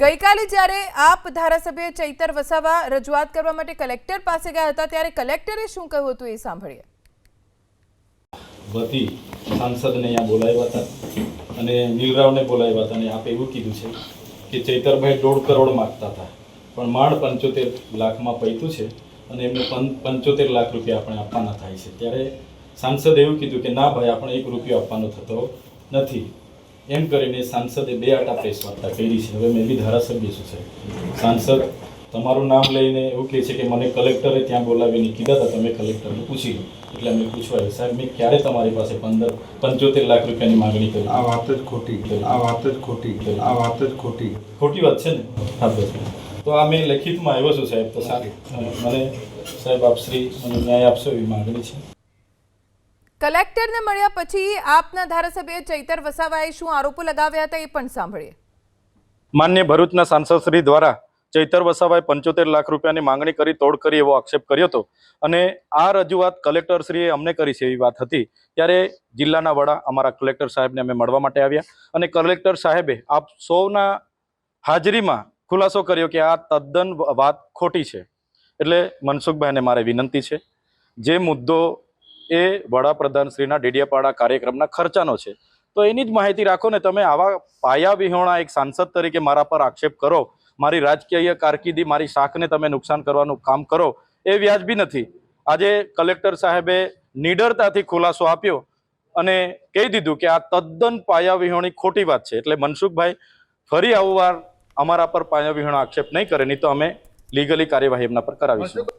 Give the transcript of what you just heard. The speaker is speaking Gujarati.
ગઈકાલે જ્યારે આપ ધારાસભ્ય ચૈતર વસાવા રજૂઆત કરવા માટે કલેક્ટર પાસે ગયા હતા ત્યારે કલેક્ટરે શું કહ્યું હતું એ સાંભળીએ। વતી સાંસદને અહીંયા બોલાવ્યા હતા અને નીલરાવને બોલાવ્યા હતા અને આપે એવું કીધું છે કે ચૈતરભાઈ 1.5 કરોડ માંગતા હતા પણ માંડ 75 લાખમાં પૈતું છે અને એમને 75 લાખ રૂપિયા આપણે આપવાના થાય છે। ત્યારે સાંસદે એવું કીધું કે ના ભાઈ આપણે 1 રૂપિયો આપવાનો થતો નથી એમ કરીને સાંસદે 2 આટા પ્રેસ વાર્તા કરી છે। હવે મેં બી ધારાસભ્ય છું સાહેબ, સાંસદ તમારું નામ લઈને એવું કહે છે કે મને કલેક્ટરે ત્યાં બોલાવીને કીધા હતા તમે કલેક્ટરને પૂછી લો, એટલે અમે પૂછવાયું સાહેબ મેં ક્યારે તમારી પાસે 75 લાખ રૂપિયાની માંગણી કરી? આ વાત જ ખોટી, આ વાત જ ખોટી, આ વાત જ ખોટી વાત છે ને? હા બસ, તો આ મેં લેખિતમાં આવ્યો છું સાહેબ, તો મને સાહેબ આપ શ્રી મને ન્યાય આપશો એવી માંગણી છે। કલેક્ટરને મળ્યા પછી આપના ધારાસભ્ય ચૈતર વસાવાએ શું આરોપો લગાવ્યા હતા એ પણ સાંભળીએ। માન્ય ભરૂચના સાંસદ શ્રી દ્વારા ચૈતર વસાવાએ 75 લાખ રૂપિયાની માંગણી કરી તોડ કરી એવો આક્ષેપ કર્યો હતો અને આ રજૂઆત કલેક્ટર શ્રીએ અમને કરી છે એવી વાત હતી। ત્યારે જિલ્લાના વડા અમારા કલેક્ટર સાહેબને અમે મળવા માટે આવ્યા અને કલેક્ટર સાહેબે આપ સૌના હાજરીમાં ખુલાસો કર્યો કે આ તદ્દન વાત ખોટી છે। એટલે મનસુખભાઈને મારે વિનંતી છે, જે મુદ્દો એ વડાપ્રધાન શ્રીના ડેડિયાપાડા કાર્યક્રમના ખર્ચાનો છે તો એની જ માહિતી રાખો ને। તમે આવા પાયા વિહોણા એક સાંસદ તરીકે મારા પર આક્ષેપ કરો, મારી રાજકીય કારકિર્દી મારી શાખને તમે નુકસાન કરવાનું કામ કરો, એ વ્યાજબી નથી। આજે કલેક્ટર સાહેબે નિડરતાથી ખુલાસો આપ્યો અને કહી દીધું કે આ તદ્દન પાયા વિહોણી ખોટી વાત છે। એટલે મનસુખભાઈ ફરી આવું વાર અમારા પર પાયા વિહોણા આક્ષેપ નહીં કરે, નહીં તો અમે લીગલી કાર્યવાહી એમના પર કરાવીશું।